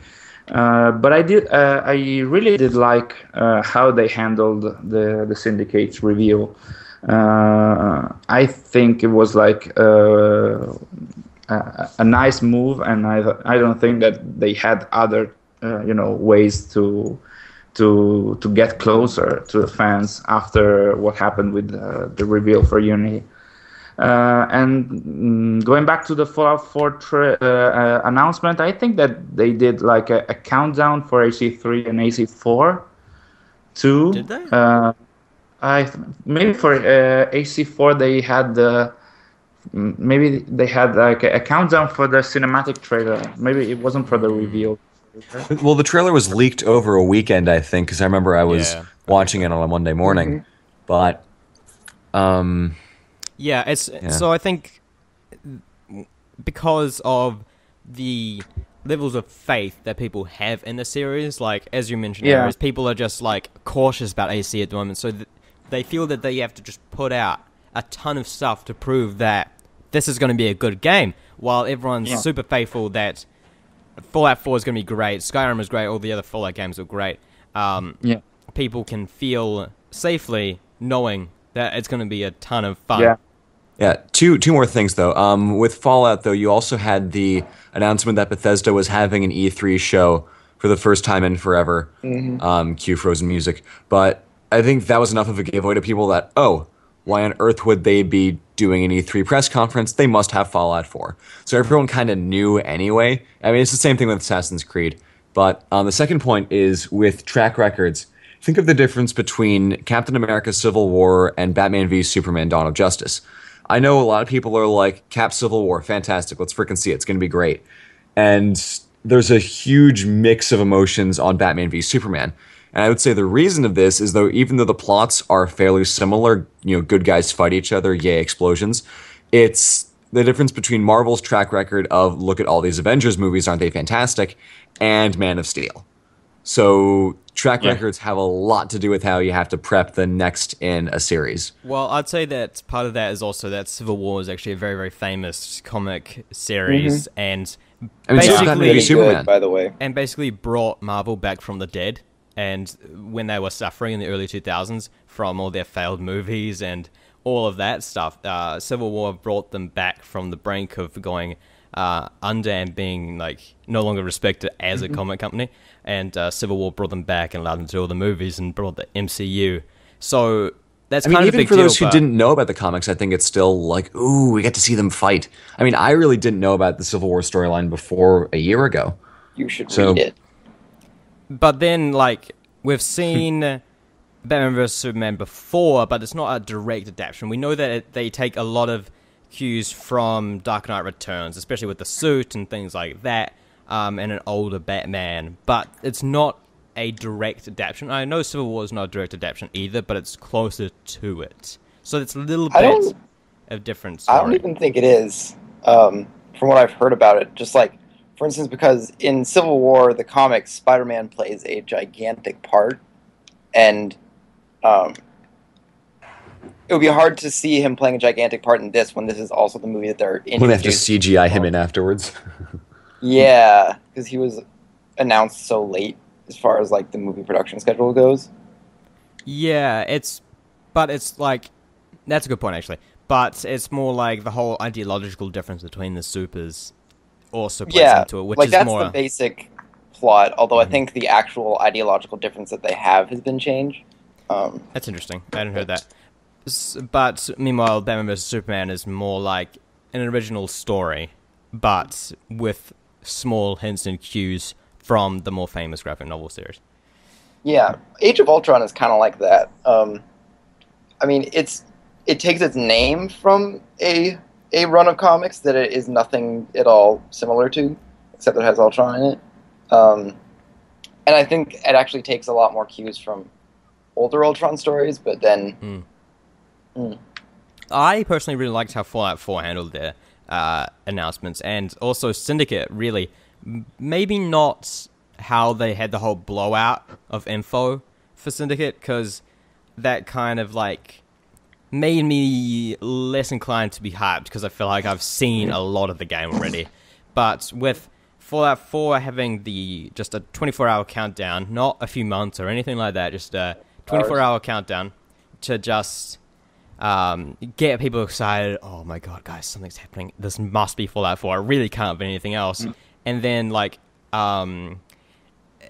But I really did like how they handled the Syndicate's reveal. I think it was like a nice move, and I don't think that they had other ways to get closer to the fans after what happened with the reveal for Unity. And going back to the Fallout 4 announcement, I think that they did like a countdown for AC3 and AC4 too. Did they? Maybe for AC4 they had like a countdown for the cinematic trailer. Maybe it wasn't for the reveal. Well, the trailer was leaked over a weekend, I think, because I remember I was watching it on a Monday morning. But so I think because of the levels of faith that people have in the series, like, as you mentioned, Aries, people are just, like, cautious about AC at the moment, so they feel that they have to just put out a ton of stuff to prove that this is going to be a good game, while everyone's super faithful that Fallout 4 is going to be great, Skyrim is great, all the other Fallout games are great. People can feel safely knowing that it's going to be a ton of fun. Yeah, two more things, though. With Fallout, though, you also had the announcement that Bethesda was having an E3 show for the first time in forever. Cue Frozen music. But I think that was enough of a giveaway to people that, oh, why on earth would they be doing an E3 press conference, they must have Fallout 4. So everyone kind of knew anyway. I mean, it's the same thing with Assassin's Creed. But the second point is with track records. Think of the difference between Captain America Civil War and Batman v Superman Dawn of Justice. I know a lot of people are like, Cap Civil War, fantastic, let's freaking see it, it's going to be great. And there's a huge mix of emotions on Batman v Superman. And I would say the reason of this is, though, even though the plots are fairly similar, good guys fight each other, yay, explosions, it's the difference between Marvel's track record of, look at all these Avengers movies, aren't they fantastic, and Man of Steel. So track records have a lot to do with how you have to prep the next in a series. Well, I'd say that part of that is also that Civil War is actually a very, very famous comic series, and basically Superman, by the way, and basically brought Marvel back from the dead. And when they were suffering in the early 2000s from all their failed movies and all of that stuff, Civil War brought them back from the brink of going under and being like no longer respected as a comic company. And Civil War brought them back and allowed them to do all the movies and brought the MCU. So that's kind of a big deal. Even for those who didn't know about the comics, I think it's still like, ooh, we get to see them fight. I mean, I really didn't know about the Civil War storyline before a year ago. You should read it. But then, like, we've seen Batman vs. Superman before, but it's not a direct adaptation. We know that they take a lot of cues from Dark Knight Returns, especially with the suit and things like that, and an older Batman. But it's not a direct adaptation. I know Civil War is not a direct adaptation either, but it's closer to it. So it's a little bit of different story. I don't even think it is, from what I've heard about it. Just like, for instance, because in Civil War, the comics, Spider-Man plays a gigantic part, and it would be hard to see him playing a gigantic part in this when this is also the movie that they're introducing. When they have to CGI him in afterwards. Yeah, because he was announced so late as far as like the movie production schedule goes. Yeah, it's like, that's a good point actually. But it's more like the whole ideological difference between the supers also plays into it, which like is that's more the basic plot. Although I think the actual ideological difference that they have has been changed. That's interesting. I hadn't heard that. But meanwhile, Batman vs Superman is more like an original story, but with small hints and cues from the more famous graphic novel series. Yeah, Age of Ultron is kind of like that. I mean, it takes its name from a run of comics that it is nothing at all similar to, except it has Ultron in it. And I think it actually takes a lot more cues from older Ultron stories, but then... I personally really liked how Fallout 4 handled their announcements, and also Syndicate, really. Maybe not how they had the whole blowout of info for Syndicate, because that kind of, like, made me less inclined to be hyped, because I feel like I've seen a lot of the game already. But with Fallout 4 having just a 24-hour countdown, not a few months or anything like that, just a 24-hour countdown to just get people excited. Oh my god, guys, something's happening. This must be Fallout 4. It really can't be anything else. And then, like, and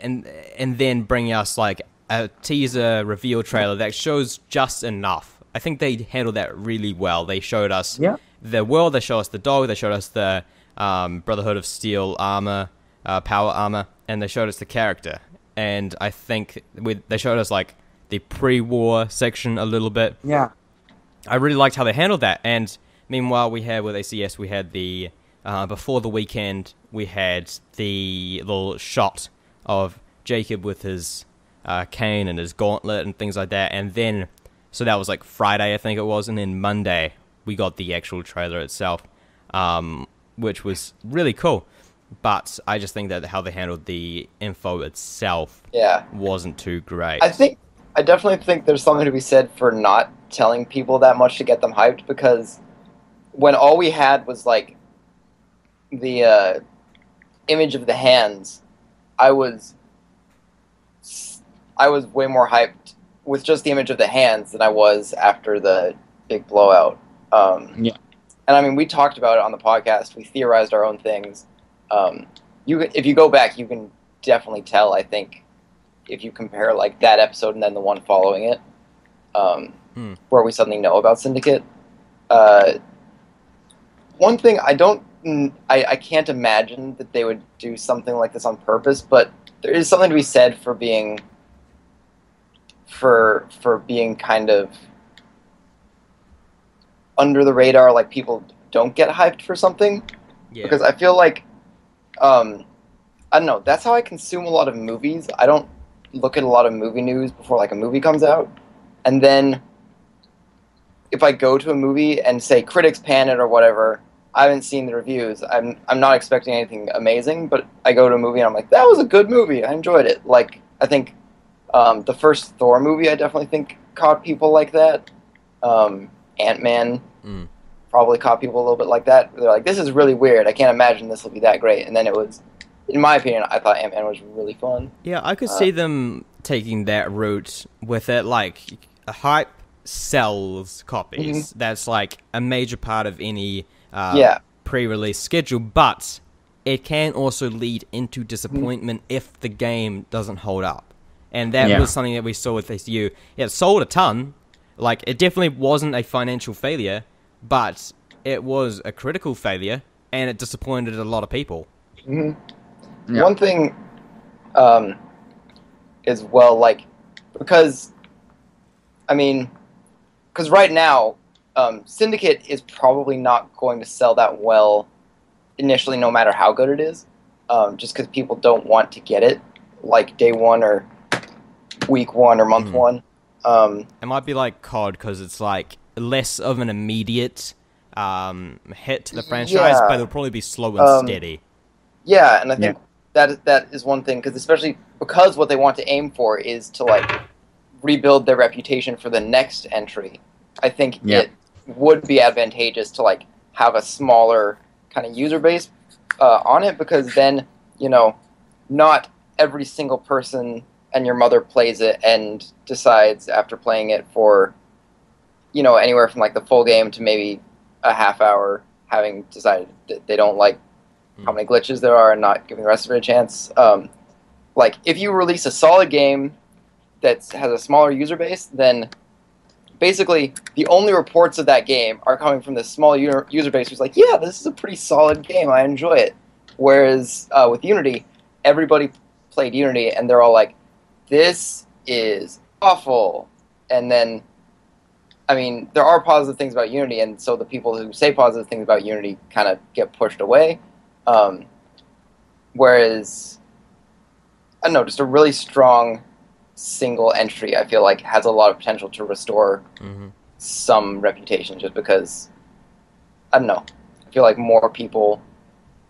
then bring us, like, a teaser reveal trailer that shows just enough. I think they handled that really well. They showed us the world, they showed us the dog, they showed us the Brotherhood of Steel armor, power armor, and they showed us the character. And I think they showed us, like, the pre-war section a little bit. Yeah. I really liked how they handled that. And meanwhile, we had with ACS, we had the before the weekend, we had the little shot of Jacob with his cane and his gauntlet and things like that. And then, so that was like Friday, I think it was, and then Monday we got the actual trailer itself, which was really cool. But I just think that how they handled the info itself wasn't too great. I definitely think there's something to be said for not telling people that much to get them hyped, because when all we had was like the image of the hands, I was way more hyped with just the image of the hands than I was after the big blowout. And I mean, we talked about it on the podcast. We theorized our own things. If you go back, you can definitely tell, I think, if you compare like that episode and then the one following it, where we suddenly know about Syndicate. one thing I can't imagine that they would do something like this on purpose, but there is something to be said for being kind of under the radar, like people don't get hyped for something. Yeah. Because I feel like I don't know, that's how I consume a lot of movies. I don't look at a lot of movie news before like a movie comes out. And then if I go to a movie and say critics pan it or whatever, I haven't seen the reviews. I'm not expecting anything amazing, but I go to a movie and I'm like, that was a good movie. I enjoyed it. Like, I think the first Thor movie, I definitely think caught people like that. Ant-Man probably caught people a little bit like that. They're like, this is really weird. I can't imagine this will be that great. And then it was, in my opinion, I thought Ant-Man was really fun. Yeah, I could see them taking that route with it. Like, hype sells copies. Mm-hmm. That's like a major part of any pre-release schedule, but it can also lead into disappointment if the game doesn't hold up. And that was something that we saw with SU. It sold a ton. Like, it definitely wasn't a financial failure, but it was a critical failure, and it disappointed a lot of people. Mm-hmm. Yeah. One thing is, well, like, because right now, Syndicate is probably not going to sell that well initially, no matter how good it is, just because people don't want to get it, like, day one or week one or month one. It might be like COD, because it's like less of an immediate hit to the franchise, but it'll probably be slow and steady. Yeah, and I think that is one thing, especially because what they want to aim for is to like rebuild their reputation for the next entry. I think it would be advantageous to like have a smaller kind of user base on it, because then, you know, not every single person and your mother plays it and decides after playing it for, you know, anywhere from like the full game to maybe a half hour, having decided that they don't like how many glitches there are and not giving the rest of it a chance. Like, if you release a solid game that has a smaller user base, then basically the only reports of that game are coming from this small user base who's like, yeah, this is a pretty solid game, I enjoy it. Whereas with Unity, everybody played Unity and they're all like, this is awful. And then, I mean, there are positive things about Unity, and so the people who say positive things about Unity kind of get pushed away. Whereas, I don't know, just a really strong single entry, I feel like, has a lot of potential to restore some reputation, just because, I don't know, I feel like more people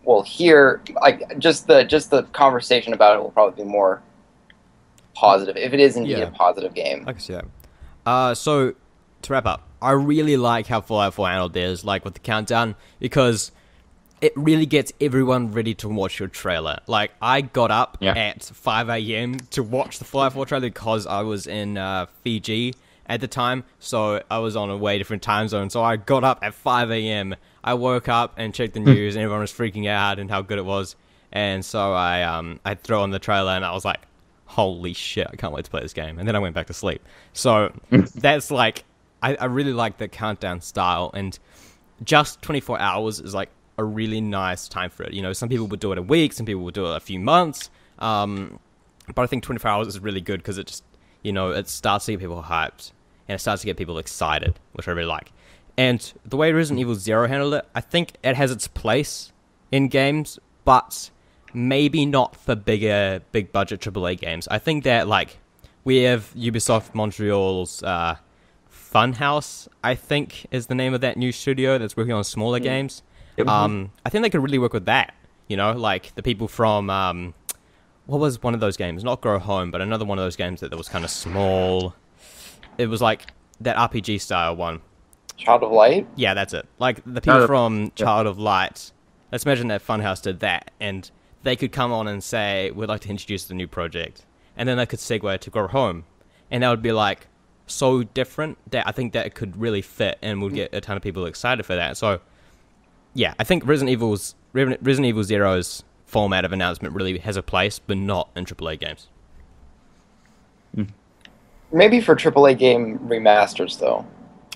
will hear, like, just the conversation about it will probably be more positive, if it is indeed a positive game. I can see that. So, to wrap up, I really like how Fallout 4 handled theirs, like with the countdown, because it really gets everyone ready to watch your trailer. Like, I got up at 5 a.m. to watch the Fallout 4 trailer because I was in Fiji at the time, so I was on a way different time zone. So I got up at 5 a.m. I woke up and checked the news, and everyone was freaking out and how good it was. And so I threw on the trailer, and I was like, holy shit, I can't wait to play this game. And then I went back to sleep. So that's like, I really like the countdown style, and just 24 hours is like a really nice time for it. You know, some people would do it a week, some people would do it a few months, but I think 24 hours is really good because it just, you know, it starts to get people hyped, and it starts to get people excited, which I really like. And the way Resident Evil 0 handled it, I think it has its place in games, but maybe not for big budget AAA games. I think that, like, we have Ubisoft Montreal's Funhouse, I think is the name of that new studio that's working on smaller games. I think they could really work with that. You know, like the people from, what was one of those games? Not Grow Home, but another one of those games that was kind of small. It was like that RPG style one. Child of Light? Yeah, that's it. Like the people from Child of Light. Let's imagine that Funhouse did that, and they could come on and say, we'd like to introduce the new project. And then they could segue to Grow Home. And that would be like so different that I think that it could really fit and would get a ton of people excited for that. So, yeah, I think Resident Evil 0's format of announcement really has a place, but not in AAA games. Maybe for AAA game remasters, though.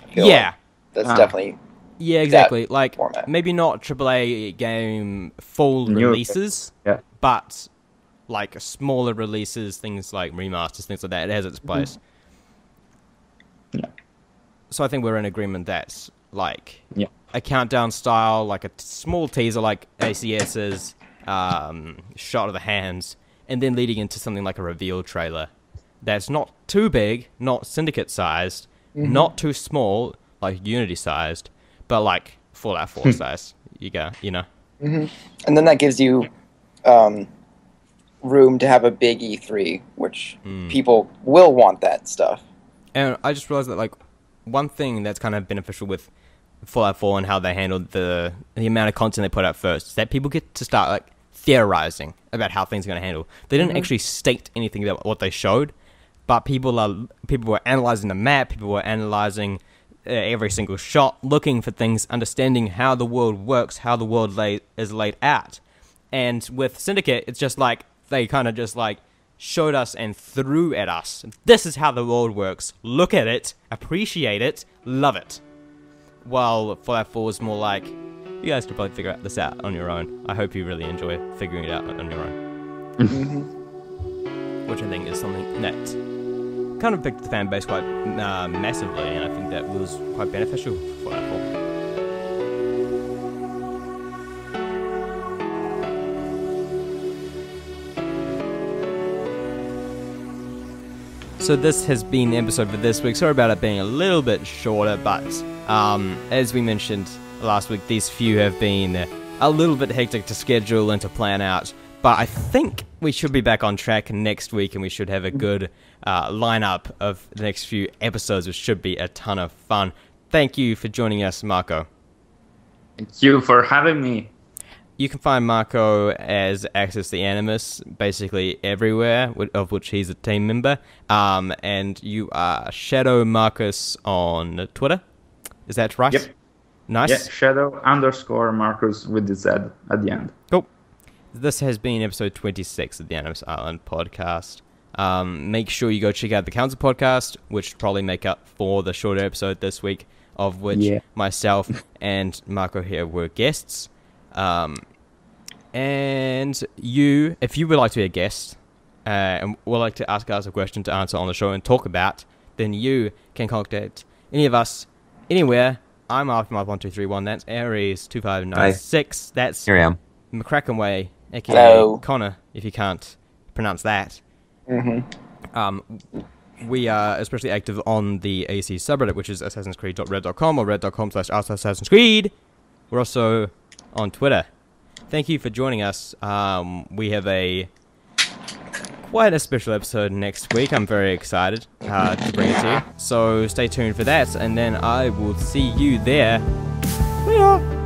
I feel like that's definitely Yeah, exactly. Like, format. maybe not AAA game full releases, but like smaller releases, things like remasters, things like that. It has its place. Yeah. So I think we're in agreement that's like a countdown style, like a small teaser like ACS's shot of the hands, and then leading into something like a reveal trailer that's not too big, not Syndicate sized, not too small, like Unity sized, but like Fallout 4 size. You know. And then that gives you room to have a big E3, which people will want that stuff. And I just realized that like one thing that's kind of beneficial with Fallout 4 and how they handled the amount of content they put out first is that people get to start like theorizing about how things are going to handle. They didn't actually state anything about what they showed, but people were analyzing the map, people were analyzing every single shot, looking for things, understanding how the world works, how the world is laid out. And with Syndicate, it's just like they kind of just like showed us and threw at us. This is how the world works. Look at it, appreciate it, love it. While Fallout 4 was more like, you guys can probably figure this out on your own. I hope you really enjoy figuring it out on your own. Which I think is something that kind of picked the fan base quite massively, and I think that was quite beneficial for Fallout 4. So this has been the episode for this week. Sorry about it being a little bit shorter, but as we mentioned last week, these few have been a little bit hectic to schedule and to plan out. But I think we should be back on track next week, and we should have a good lineup of the next few episodes, which should be a ton of fun. Thank you for joining us, Marco. Thank you for having me. You can find Marco as Access the Animus basically everywhere, of which he's a team member. And you are Shadow Marcus on Twitter. Is that right? Yep. Nice. Yeah, Shadow_Marcus with the Z at the end. Cool. This has been episode 26 of the Animus Island podcast. Make sure you go check out the Council podcast, which will probably make up for the shorter episode this week, of which myself and Marco here were guests. And you, if you would like to be a guest and would like to ask us a question to answer on the show and talk about, then you can contact any of us anywhere. I'm Aftermath1231. That's Aries2596. That's Here I am. McCrackenway, aka Hello. Connor, if you can't pronounce that. We are especially active on the AC subreddit, which is assassinscreed.red.com or red.com/Assassin's Creed. We're also on Twitter. Thank you for joining us. We have quite a special episode next week. I'm very excited to bring it to you. So stay tuned for that, and then I will see you there. We are.